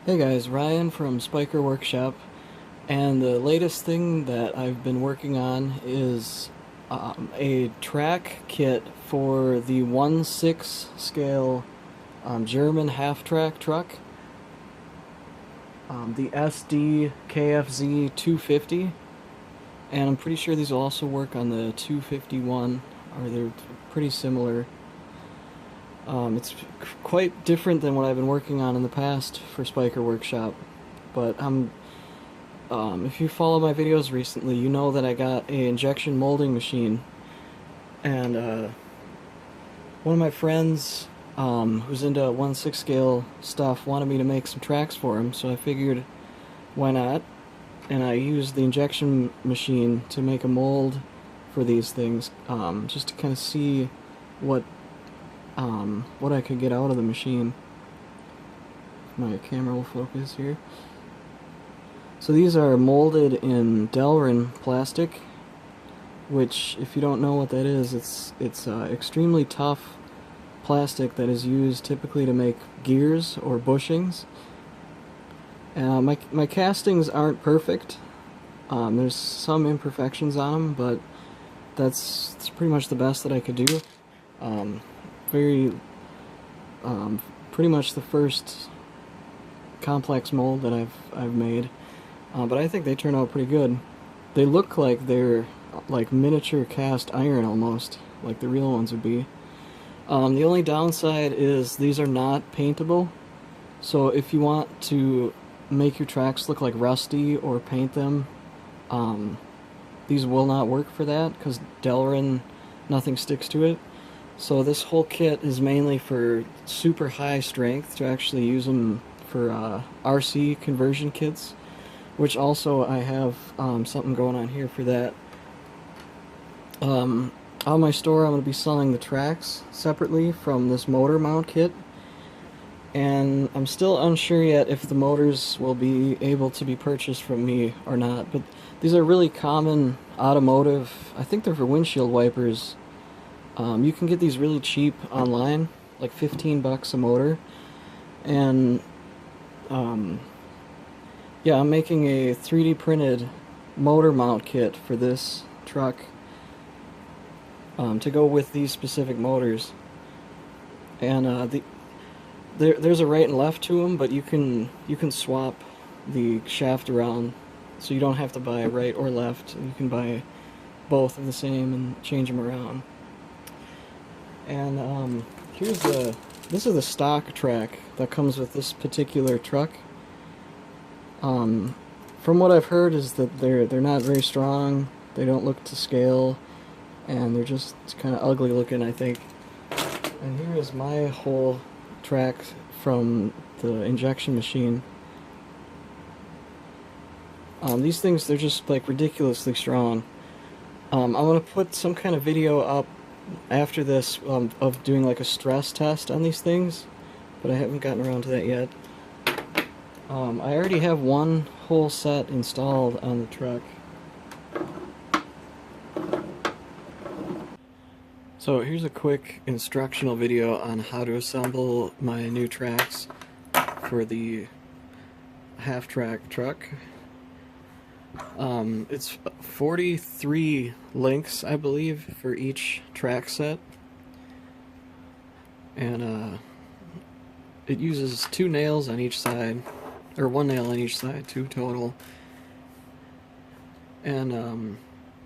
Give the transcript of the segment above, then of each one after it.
Hey guys, Ryan from Spyker Workshop, and the latest thing that I've been working on is a track kit for the 1/6 scale German half-track truck, the Sd.Kfz 250, and I'm pretty sure these will also work on the 251, or they're pretty similar. It's quite different than what I've been working on in the past for Spyker Workshop, but if you follow my videos recently, you know that I got a injection molding machine, and one of my friends who's into 1/6 scale stuff wanted me to make some tracks for him, so I figured why not, and I used the injection machine to make a mold for these things, just to kind of see what what I could get out of the machine. My camera will focus here. So these are molded in Delrin plastic, which, if you don't know what that is, it's extremely tough plastic that is used typically to make gears or bushings. My castings aren't perfect. There's some imperfections on them, but that's pretty much the best that I could do. Very pretty much the first complex mold that I've made, but I think they turn out pretty good. They look like they're like miniature cast iron almost, like the real ones would be. The only downside is these are not paintable, so if you want to make your tracks look like rusty or paint them, these will not work for that because Delrin, nothing sticks to it. So this whole kit is mainly for super high strength, to actually use them for RC conversion kits, which also I have something going on here for that. On my store, I'm going to be selling the tracks separately from this motor mount kit, and I'm still unsure yet if the motors will be able to be purchased from me or not, but these are really common automotive, I think they're for windshield wipers. You can get these really cheap online, like 15 bucks a motor, and yeah, I'm making a 3D printed motor mount kit for this truck to go with these specific motors, and there's a right and left to them, but you can swap the shaft around, so you don't have to buy right or left. You can buy both of the same and change them around. And this is the stock track that comes with this particular truck. From what I've heard is that they're not very strong, they don't look to scale, and they're just kind of ugly looking, I think. And here is my whole track from the injection machine. These things, they're just like ridiculously strong. I'm going to put some kind of video up after this of doing like a stress test on these things, but I haven't gotten around to that yet. I already have one whole set installed on the truck. So here's a quick instructional video on how to assemble my new tracks for the half-track truck. It's 43 links, I believe, for each track set, and it uses 2 nails on each side, or 1 nail on each side, 2 total. And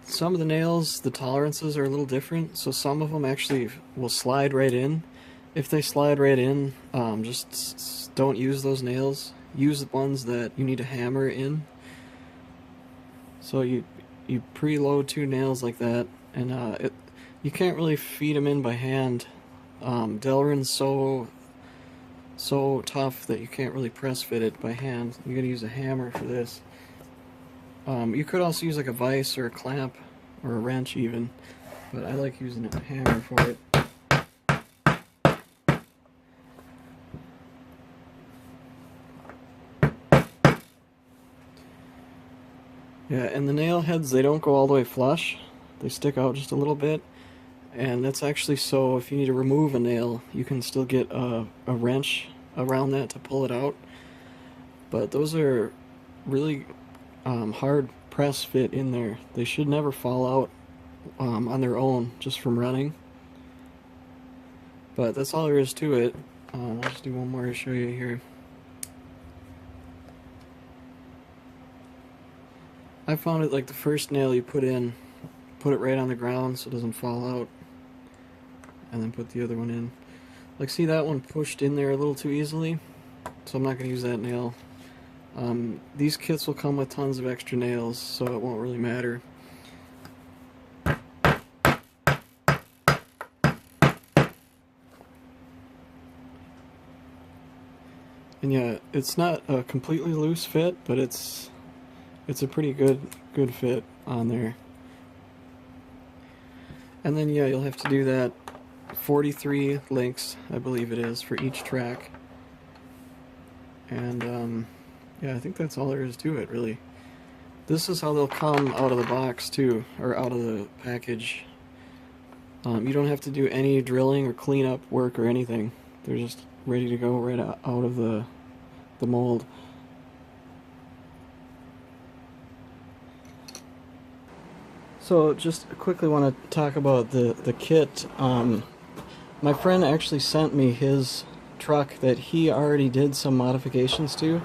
some of the nails, the tolerances are a little different, so some of them actually will slide right in. If they slide right in, just don't use those nails. Use the ones that you need to hammer in. So you preload 2 nails like that, and you can't really feed them in by hand. Delrin's so tough that you can't really press fit it by hand. You gotta use a hammer for this. You could also use like a vise or a clamp or a wrench even, but I like using a hammer for it. Yeah, and the nail heads, they don't go all the way flush. They stick out just a little bit, and that's actually so if you need to remove a nail, you can still get a wrench around that to pull it out. But those are really hard press fit in there. They should never fall out on their own just from running. But that's all there is to it. I'll just do one more to show you here. I found it like the first nail you put in, put it right on the ground so it doesn't fall out, and then put the other one in. Like, see, that one pushed in there a little too easily, so I'm not going to use that nail. These kits will come with tons of extra nails, so it won't really matter. And yeah, it's not a completely loose fit, but it's a pretty good fit on there. And then yeah, you'll have to do that 43 links, I believe it is, for each track. And yeah, I think that's all there is to it, really. This is how they'll come out of the box too, or out of the package. You don't have to do any drilling or cleanup work or anything. They're just ready to go right out of the mold. So just quickly want to talk about the kit. My friend actually sent me his truck that he already did some modifications to,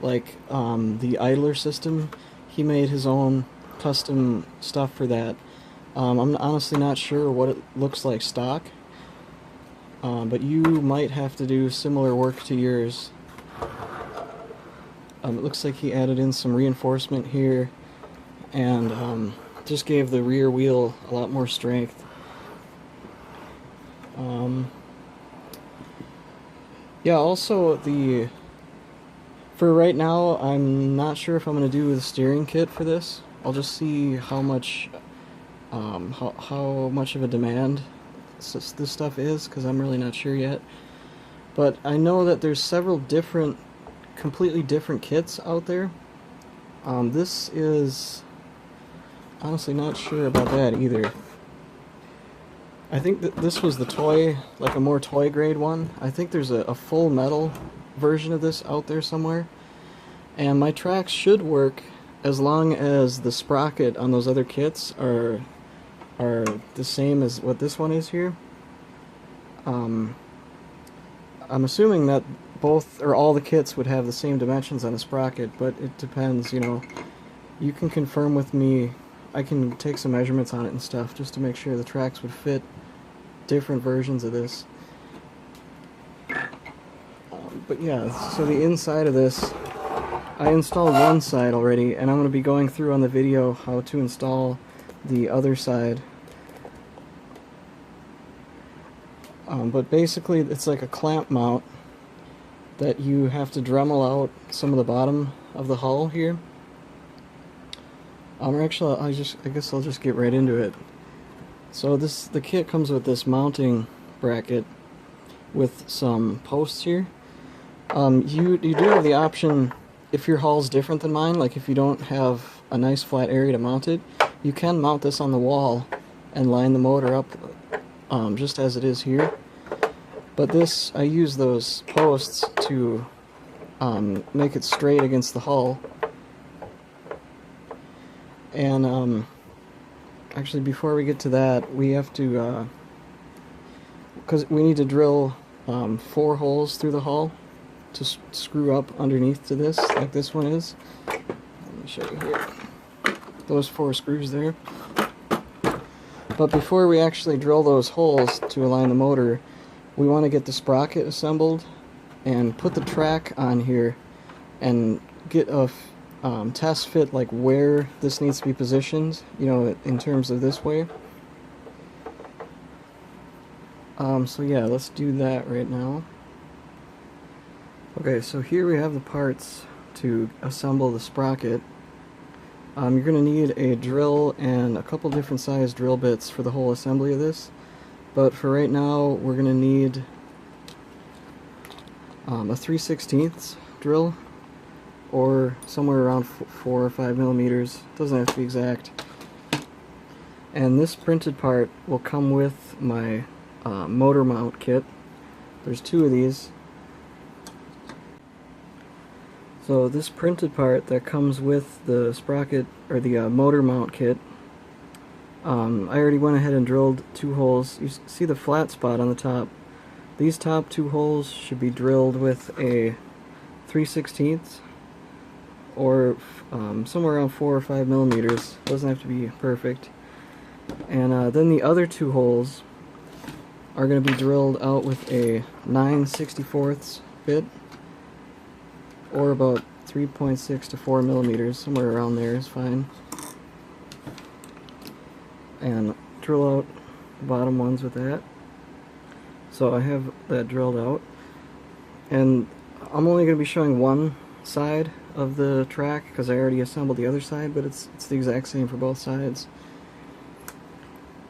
like the idler system. He made his own custom stuff for that. I'm honestly not sure what it looks like stock, but you might have to do similar work to yours. It looks like he added in some reinforcement here, and just gave the rear wheel a lot more strength. Yeah, also for right now, I'm not sure if I'm going to do the steering kit for this. I'll just see how much how much of a demand this stuff is, because I'm really not sure yet. But I know that there's several completely different kits out there. This is honestly not sure about that either. I think that this was the toy, like a more toy grade one. I think there's a full metal version of this out there somewhere. And my tracks should work as long as the sprocket on those other kits are the same as what this one is here. I'm assuming that both or all the kits would have the same dimensions on the sprocket, but it depends, you know. You can confirm with me. I can take some measurements on it and stuff just to make sure the tracks would fit different versions of this. But yeah, so the inside of this, I installed one side already, and I'm going to be going through on the video how to install the other side. But basically it's like a clamp mount that you have to Dremel out some of the bottom of the hull here. Actually, I guess I'll just get right into it. So the kit comes with this mounting bracket with some posts here. You do have the option, if your hull's different than mine, like if you don't have a nice flat area to mount it, you can mount this on the wall and line the motor up just as it is here. But this, I use those posts to make it straight against the hull. And actually, before we get to that, we have to, because we need to drill 4 holes through the hull to screw up underneath to this, like this one is. Let me show you here. Those 4 screws there. But before we actually drill those holes to align the motor, we want to get the sprocket assembled and put the track on here and get a test fit, like where this needs to be positioned, you know, in terms of this way. So yeah, let's do that right now. Okay, so here we have the parts to assemble the sprocket. You're going to need a drill and a couple different size drill bits for the whole assembly of this. But for right now, we're going to need a 3/16 drill, or somewhere around 4 or 5 millimeters. Doesn't have to be exact. And this printed part will come with my motor mount kit. There's 2 of these. So this printed part that comes with the sprocket, or the motor mount kit, I already went ahead and drilled 2 holes. You see the flat spot on the top. These top 2 holes should be drilled with a 3/16 or somewhere around 4 or 5 millimeters. Doesn't have to be perfect. And then the other 2 holes are going to be drilled out with a 9/64 bit, or about 3.6 to 4 millimeters, somewhere around there is fine. And drill out the bottom ones with that. So I have that drilled out, and I'm only going to be showing one side of the track because I already assembled the other side, but it's the exact same for both sides.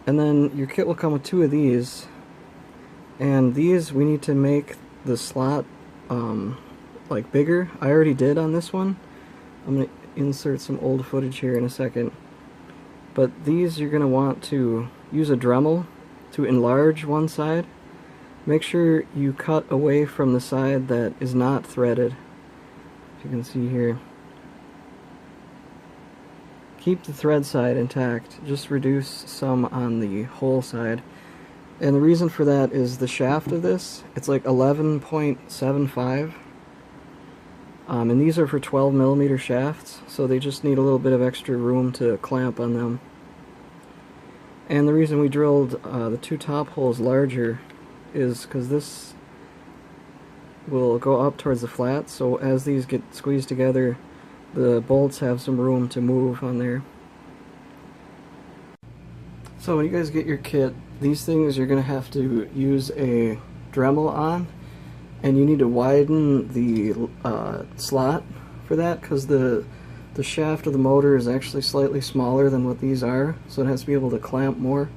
And then your kit will come with 2 of these, and these we need to make the slot like bigger. I already did on this one. I'm going to insert some old footage here in a second. But these you're going to want to use a Dremel to enlarge one side. Make sure you cut away from the side that is not threaded. As you can see here. Keep the thread side intact, just reduce some on the hole side. And the reason for that is the shaft of this, it's like 11.75. And these are for 12 millimeter shafts, so they just need a little bit of extra room to clamp on them. And the reason we drilled the 2 top holes larger is because this will go up towards the flat, so as these get squeezed together, the bolts have some room to move on there. So when you guys get your kit, these things you're going to have to use a Dremel on, and you need to widen the slot for that because the shaft of the motor is actually slightly smaller than what these are, so it has to be able to clamp more.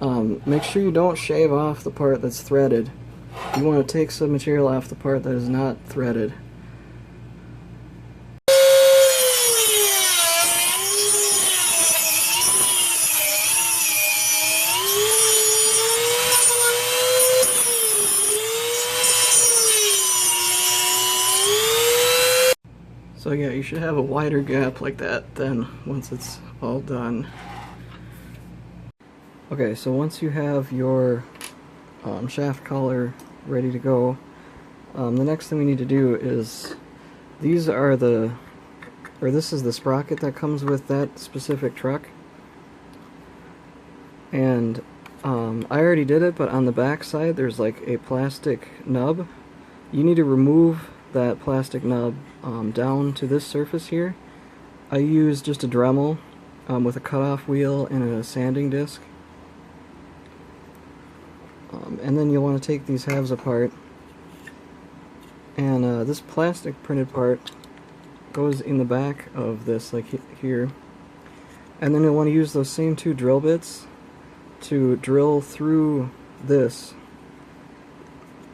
Make sure you don't shave off the part that's threaded. You want to take some material off the part that is not threaded. So yeah, you should have a wider gap like that then once it's all done. Okay, so once you have your shaft collar ready to go, the next thing we need to do is, this is the sprocket that comes with that specific truck. And I already did it, but on the back side there's like a plastic nub. You need to remove that plastic nub down to this surface here. I use just a Dremel with a cutoff wheel and a sanding disc. And then you'll want to take these halves apart, and this plastic printed part goes in the back of this, like here. And then you'll want to use those same 2 drill bits to drill through this.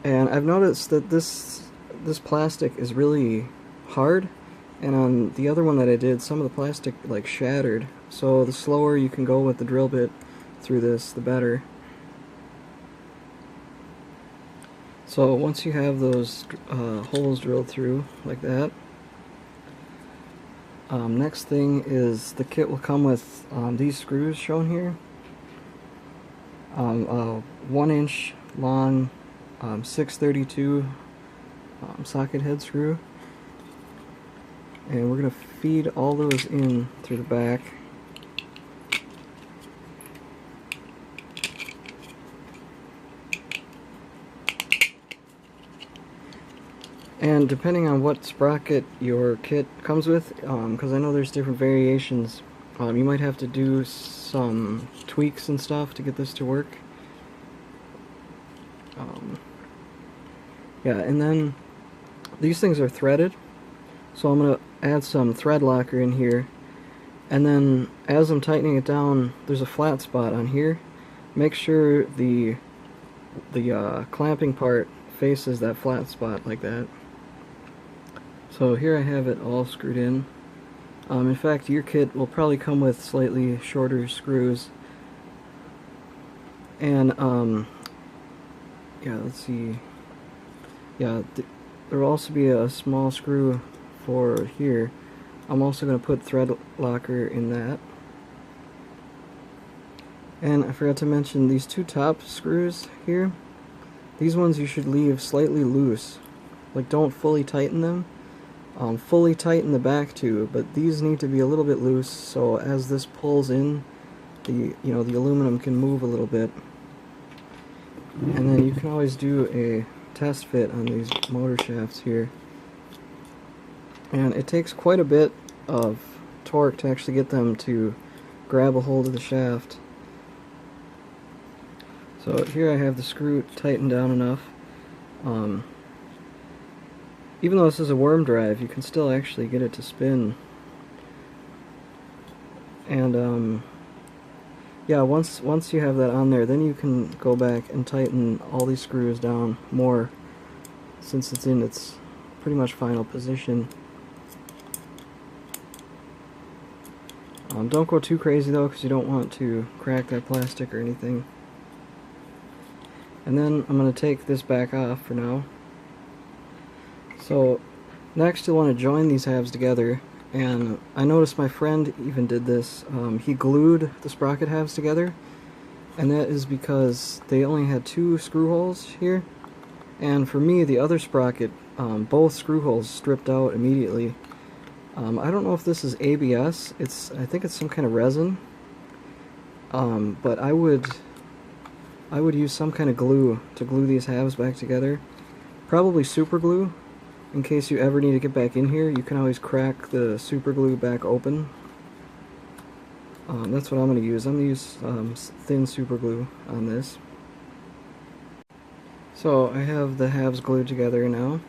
And I've noticed that this plastic is really hard, and on the other one that I did, some of the plastic like shattered. So the slower you can go with the drill bit through this, the better. So once you have those holes drilled through like that, next thing is the kit will come with these screws shown here. A 1-inch long 632 socket head screw, and we're going to feed all those in through the back. And depending on what sprocket your kit comes with, because I know there's different variations, you might have to do some tweaks and stuff to get this to work. Yeah, and then these things are threaded, so I'm going to add some thread locker in here, and then as I'm tightening it down, there's a flat spot on here. Make sure the clamping part faces that flat spot like that. So here I have it all screwed in. In fact, your kit will probably come with slightly shorter screws. And yeah, let's see. Yeah, there will also be a small screw for here. I'm also going to put thread locker in that. And I forgot to mention these two top screws here. These ones you should leave slightly loose. Like, don't fully tighten them. Fully tighten the back too, but these need to be a little bit loose, so as this pulls in, the aluminum can move a little bit. And then you can always do a test fit on these motor shafts here. And it takes quite a bit of torque to actually get them to grab a hold of the shaft. So here I have the screw tightened down enough. Even though this is a worm drive, you can still actually get it to spin. And yeah, once you have that on there, then you can go back and tighten all these screws down more, since it's in its pretty much final position. Don't go too crazy though, because you don't want to crack that plastic or anything. And then I'm going to take this back off for now. So next you'll want to join these halves together, and I noticed my friend even did this. He glued the sprocket halves together, and that is because they only had 2 screw holes here, and for me the other sprocket, both screw holes stripped out immediately. I don't know if this is ABS. I think it's some kind of resin, but I would use some kind of glue to glue these halves back together. Probably super glue. In case you ever need to get back in here, you can always crack the super glue back open. That's what I'm going to use. I'm going to use thin super glue on this. So I have the halves glued together now.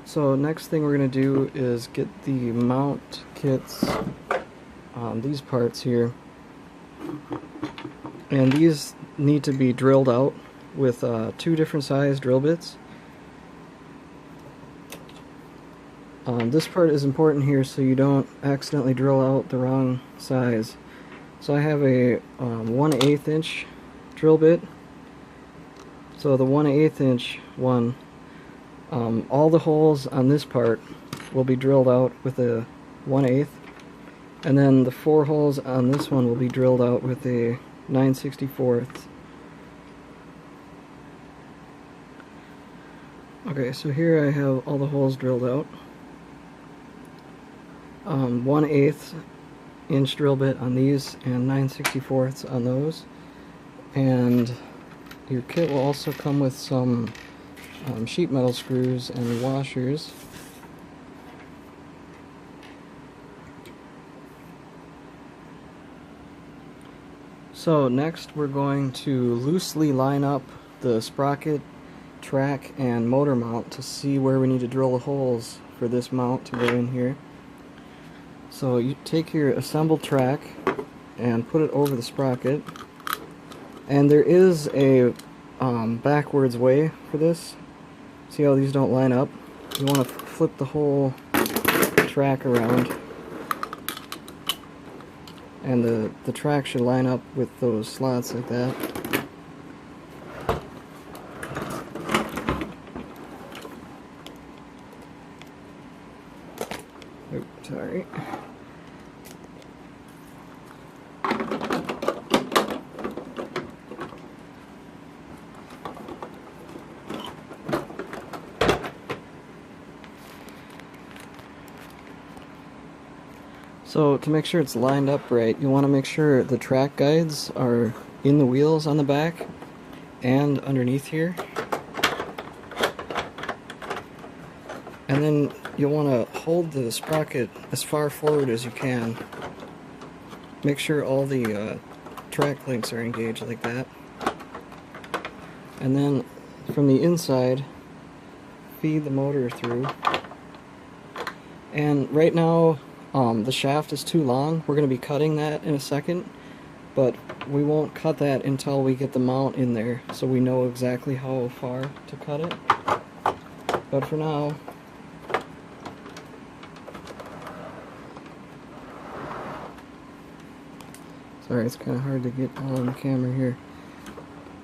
So next thing we're going to do is get the mount kits on these parts here. And these need to be drilled out with 2 different size drill bits. This part is important here so you don't accidentally drill out the wrong size. So I have a 1/8 inch drill bit. So the 1/8 inch one, all the holes on this part will be drilled out with a 1/8, and then the 4 holes on this one will be drilled out with a 9/64. Okay, so here I have all the holes drilled out. 1/8 inch drill bit on these and 9/64 on those. And your kit will also come with some sheet metal screws and washers. So next we're going to loosely line up the sprocket, track, and motor mount to see where we need to drill the holes for this mount to go in here. So you take your assembled track and put it over the sprocket, and there is a backwards way for this. See how these don't line up? You want to flip the whole track around, and the track should line up with those slots like that. Oops, sorry. So to make sure it's lined up right, you want to make sure the track guides are in the wheels on the back and underneath here. And then you'll want to hold the sprocket as far forward as you can. Make sure all the track links are engaged like that. And then from the inside, feed the motor through. And right now, the shaft is too long. We're going to be cutting that in a second, but we won't cut that until we get the mount in there, so we know exactly how far to cut it. But for now, sorry, it's kind of hard to get on the camera here.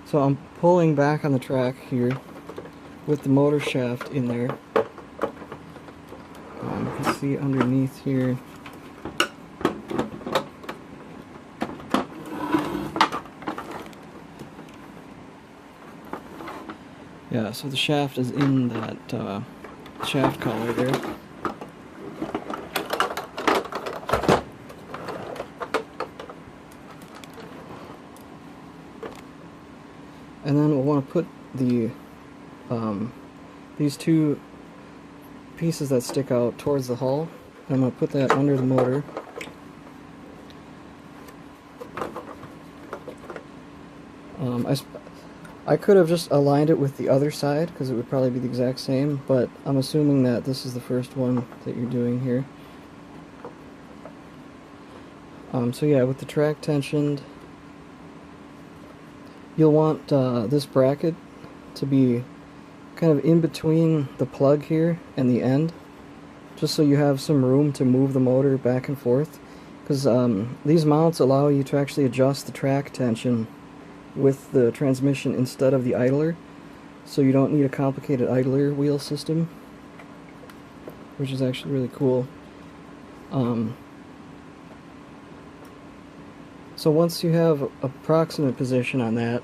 So I'm pulling back on the track here with the motor shaft in there. see underneath here. Yeah, so the shaft is in that shaft collar there. And then we'll want to put the these two pieces that stick out towards the hull. And I'm going to put that under the motor. I could have just aligned it with the other side because it would probably be the exact same, but I'm assuming that this is the first one that you're doing here. So yeah, with the track tensioned, you'll want this bracket to be kind of in between the plug here and the end, just so you have some room to move the motor back and forth, because these mounts allow you to actually adjust the track tension with the transmission instead of the idler, so you don't need a complicated idler wheel system, which is actually really cool. So once you have an approximate position on that,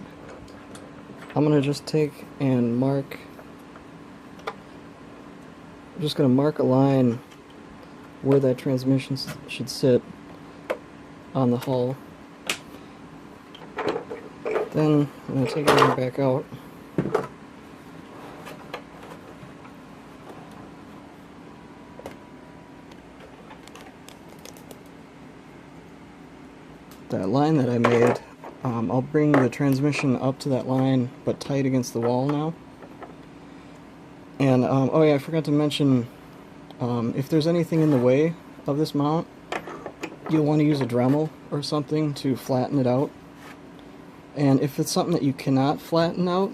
I'm going to just take and mark, I'm just going to mark a line where that transmission should sit on the hull. Then I'm going to take it back out. That line that I made, I'll bring the transmission up to that line, but tight against the wall now. And, oh yeah, I forgot to mention, if there's anything in the way of this mount, you'll want to use a Dremel or something to flatten it out. And if it's something that you cannot flatten out,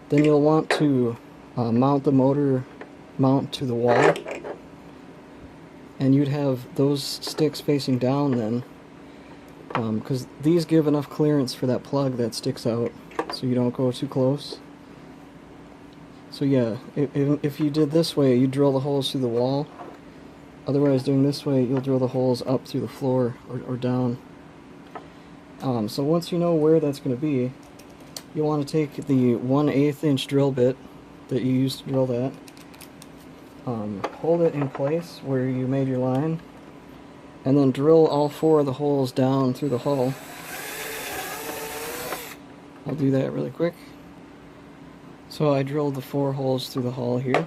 then you'll want to mount the motor mount to the wall. And you'd have those sticks facing down then, because these give enough clearance for that plug that sticks out, so you don't go too close. So yeah, if you did this way, you drill the holes through the wall. Otherwise, doing this way, you'll drill the holes up through the floor or down. So once you know where that's going to be, you want to take the 1/8 inch drill bit that you used to drill that, hold it in place where you made your line, and then drill all 4 of the holes down through the hull. I'll do that really quick. So I drilled the 4 holes through the hull here.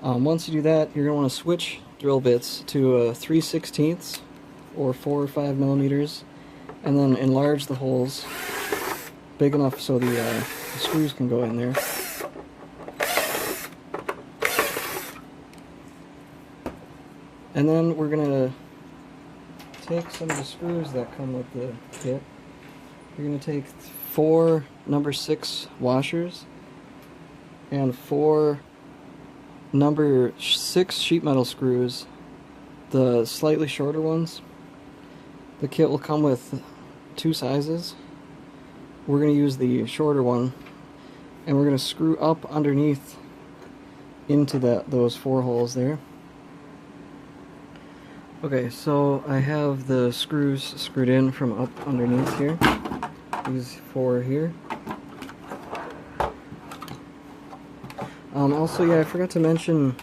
Once you do that, you're going to want to switch drill bits to a 3/16 or 4 or 5 millimeters, and then enlarge the holes big enough so the screws can go in there. And then we're going to take some of the screws that come with the kit. You're going to take 4 number 6 washers and 4 number 6 sheet metal screws, the slightly shorter ones. The kit will come with 2 sizes. We're going to use the shorter one, and we're going to screw up underneath into those 4 holes there. Okay, so I have the screws screwed in from up underneath here. These 4 here. Also, yeah, I forgot to mention,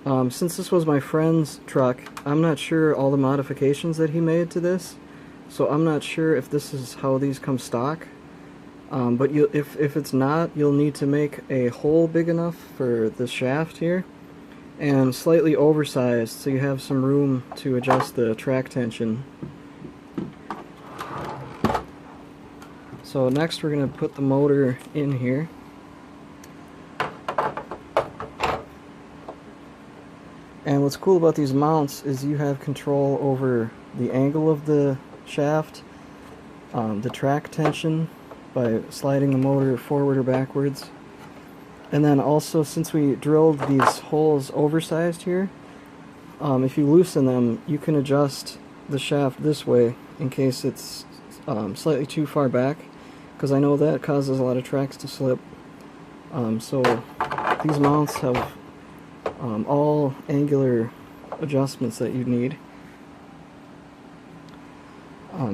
since this was my friend's truck, I'm not sure all the modifications that he made to this, so I'm not sure if this is how these come stock. But if it's not, you'll need to make a hole big enough for the shaft here, and slightly oversized so you have some room to adjust the track tension. So next we're going to put the motor in here. And what's cool about these mounts is you have control over the angle of the shaft, the track tension by sliding the motor forward or backwards. And then also, since we drilled these holes oversized here, if you loosen them, you can adjust the shaft this way in case it's slightly too far back, because I know that causes a lot of tracks to slip. So these mounts have all angular adjustments that you need.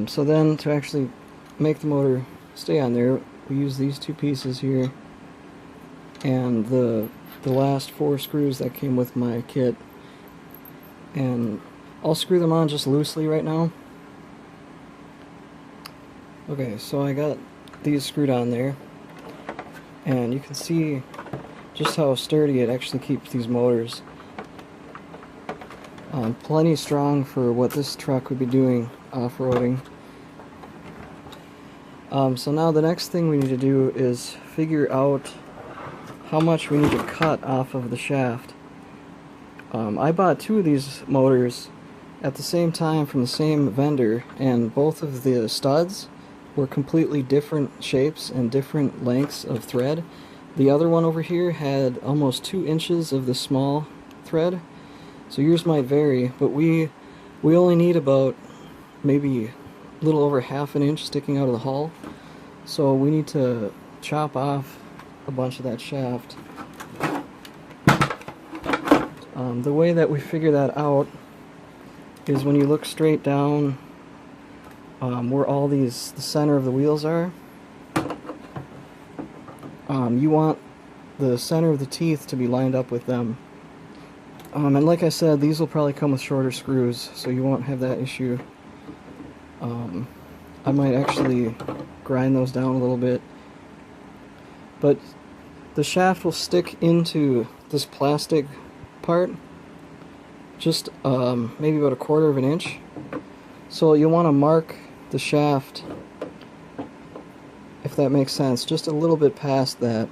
So then to actually make the motor stay on there, we use these two pieces here and the last 4 screws that came with my kit, and I'll screw them on just loosely right now. Okay, so I got these screwed on there, and you can see just how sturdy it actually keeps these motors. Plenty strong for what this truck would be doing off-roading. So now the next thing we need to do is figure out how much we need to cut off of the shaft. I bought 2 of these motors at the same time from the same vendor, and both of the studs were completely different shapes and different lengths of thread. The other one over here had almost 2 inches of the small thread, so yours might vary, but we only need about maybe a little over ½ an inch sticking out of the hull, so we need to chop off a bunch of that shaft. The way that we figure that out is when you look straight down where all the center of the wheels are, you want the center of the teeth to be lined up with them. And like I said, these will probably come with shorter screws, so you won't have that issue. I might actually grind those down a little bit. But the shaft will stick into this plastic part just maybe about 1/4 inch. So you'll want to mark the shaft, if that makes sense, just a little bit past that.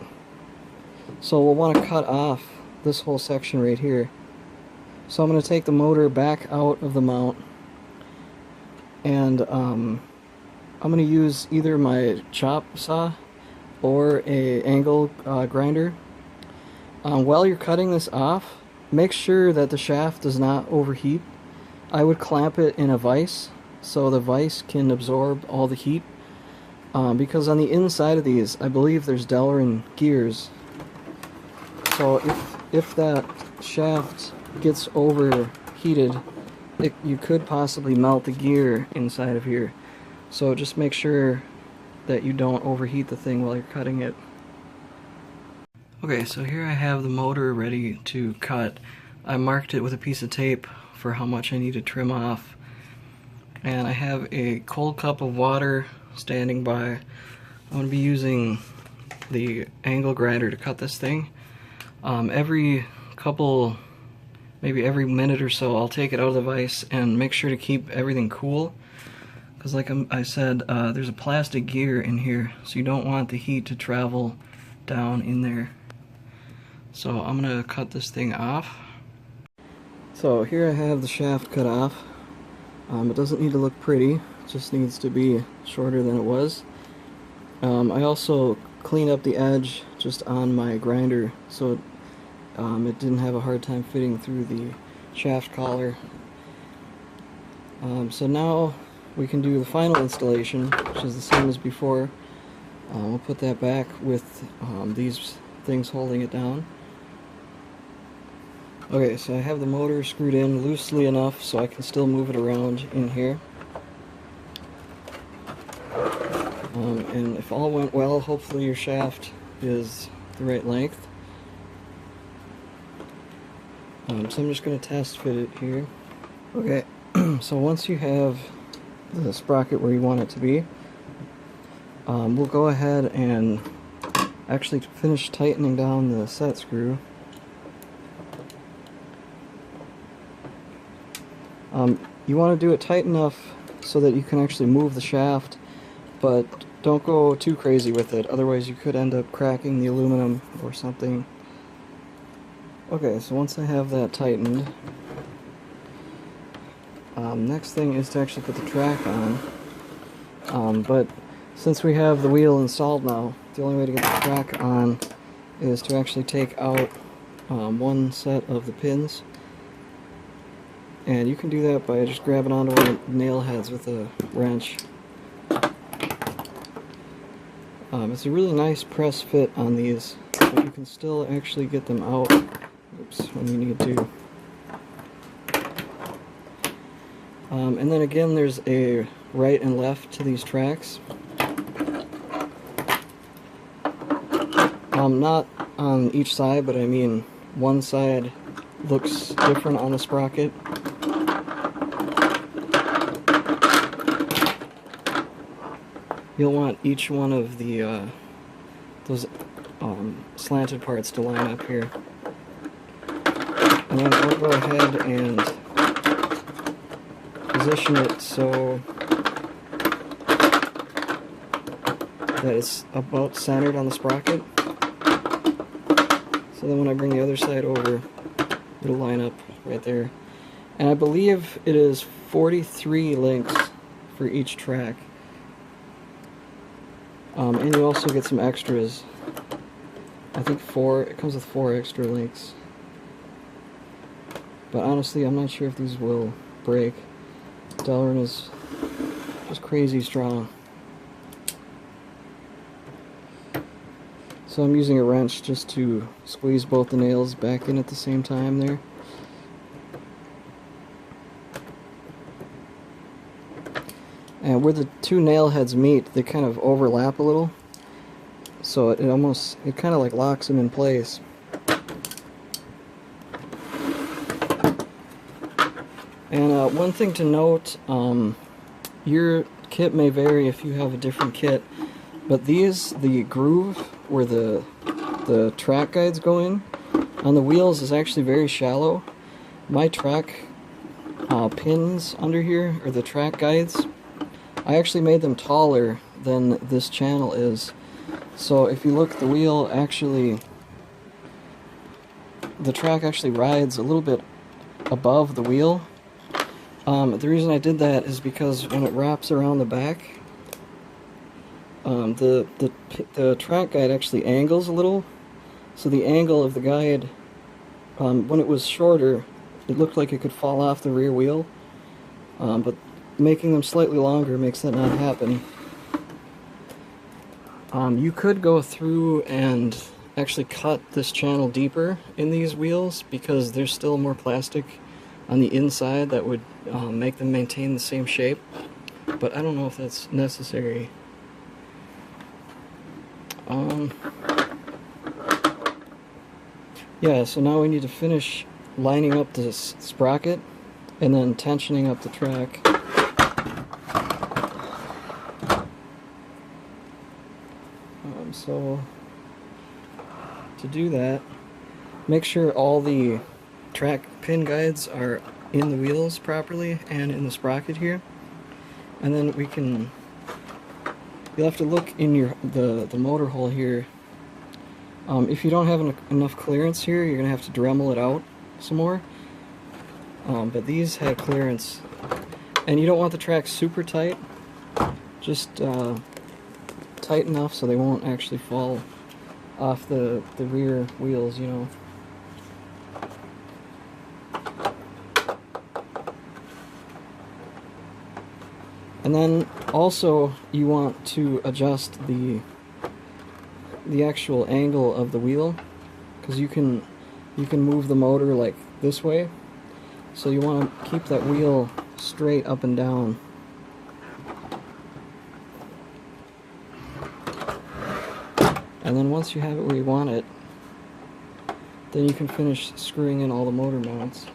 So we'll want to cut off this whole section right here. So I'm going to take the motor back out of the mount, and I'm going to use either my chop saw or a angle grinder. While you're cutting this off, make sure that the shaft does not overheat. I would clamp it in a vise so the vise can absorb all the heat, because on the inside of these, I believe there's Delrin gears. So if that shaft gets overheated, you could possibly melt the gear inside of here. So just make sure that you don't overheat the thing while you're cutting it. Okay, so here I have the motor ready to cut. I marked it with a piece of tape for how much I need to trim off. And I have a cold cup of water standing by. I'm going to be using the angle grinder to cut this thing. Every couple, maybe every minute or so, I'll take it out of the vise and make sure to keep everything cool. Because like I said, there's a plastic gear in here, so you don't want the heat to travel down in there. So I'm going to cut this thing off. So here I have the shaft cut off. It doesn't need to look pretty, it just needs to be shorter than it was. I also cleaned up the edge just on my grinder so it didn't have a hard time fitting through the shaft collar. So now we can do the final installation, which is the same as before. We'll put that back with these things holding it down. Okay, so I have the motor screwed in loosely enough so I can still move it around in here. And if all went well, hopefully your shaft is the right length. So I'm just going to test fit it here. Okay, so once you have the sprocket where you want it to be, we'll go ahead and actually finish tightening down the set screw. You want to do it tight enough so that you can actually move the shaft, but don't go too crazy with it, otherwise you could end up cracking the aluminum or something. Okay, so once I have that tightened, next thing is to actually put the track on. But since we have the wheel installed now, the only way to get the track on is to actually take out one set of the pins. And you can do that by just grabbing onto one of the nail heads with a wrench. It's a really nice press fit on these, but you can still actually get them out when you need to. And then again, there's a right and left to these tracks. Not on each side, but I mean one side looks different on the sprocket. You'll want each one of the those slanted parts to line up here. And then I'll go ahead and position it so that it's about centered on the sprocket. So then when I bring the other side over, it'll line up right there. And I believe it is 43 links for each track. And you also get some extras. I think it comes with 4 extra links. But honestly, I'm not sure if these will break. Delrin is just crazy strong. So I'm using a wrench just to squeeze both the nails back in at the same time there. And where the two nail heads meet, they kind of overlap a little. So it kind of like locks them in place. And one thing to note, your kit may vary if you have a different kit, but the groove where the track guides go in on the wheels is actually very shallow. My track pins under here, or the track guides, I actually made them taller than this channel is. So if you look, the wheel actually, the track actually rides a little bit above the wheel. The reason I did that is because when it wraps around the back, the track guide actually angles a little. So the angle of the guide, when it was shorter, it looked like it could fall off the rear wheel. But making them slightly longer makes that not happen. You could go through and actually cut this channel deeper in these wheels because there's still more plastic on the inside that would make them maintain the same shape, but I don't know if that's necessary. Yeah, so now we need to finish lining up the sprocket and then tensioning up the track. So to do that, make sure all the track pin guides are in the wheels properly and in the sprocket here, and then you'll have to look in the motor hole here. If you don't have enough clearance here, you're gonna have to Dremel it out some more, but these have clearance, and you don't want the tracks super tight, just tight enough so they won't actually fall off the rear wheels, you know. And then also you want to adjust the actual angle of the wheel, because you can move the motor like this way, so you want to keep that wheel straight up and down. And then once you have it where you want it, then you can finish screwing in all the motor mounts.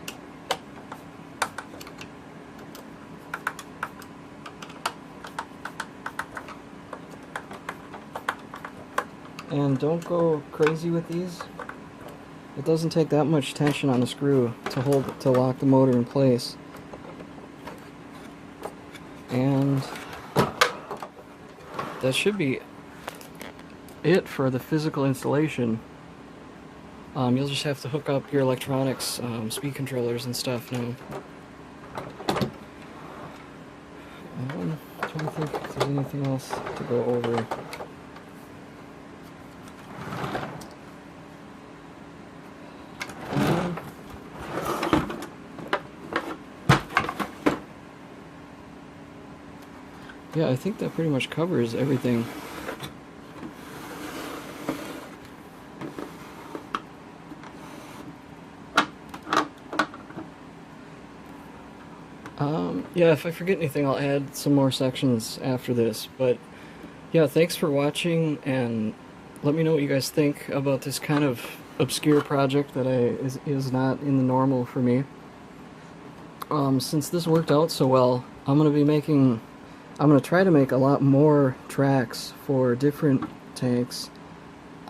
And don't go crazy with these. It doesn't take that much tension on the screw to lock the motor in place. And that should be it for the physical installation. You'll just have to hook up your electronics, speed controllers and stuff now. I'm trying to think if there's anything else to go over. Yeah, I think that pretty much covers everything. Yeah, if I forget anything, I'll add some more sections after this. But yeah, thanks for watching, and let me know what you guys think about this kind of obscure project that is not in the normal for me. Since this worked out so well, I'm gonna try to make a lot more tracks for different tanks.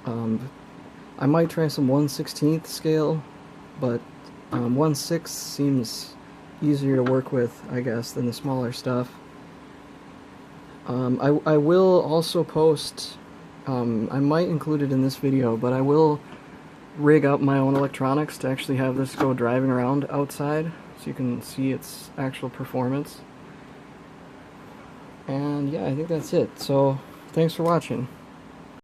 I might try some 1/16 scale, but 1/6 seems easier to work with, I guess, than the smaller stuff. I will also post, I might include it in this video, but I will rig up my own electronics to actually have this go driving around outside so you can see its actual performance. And yeah, I think that's it. So thanks for watching.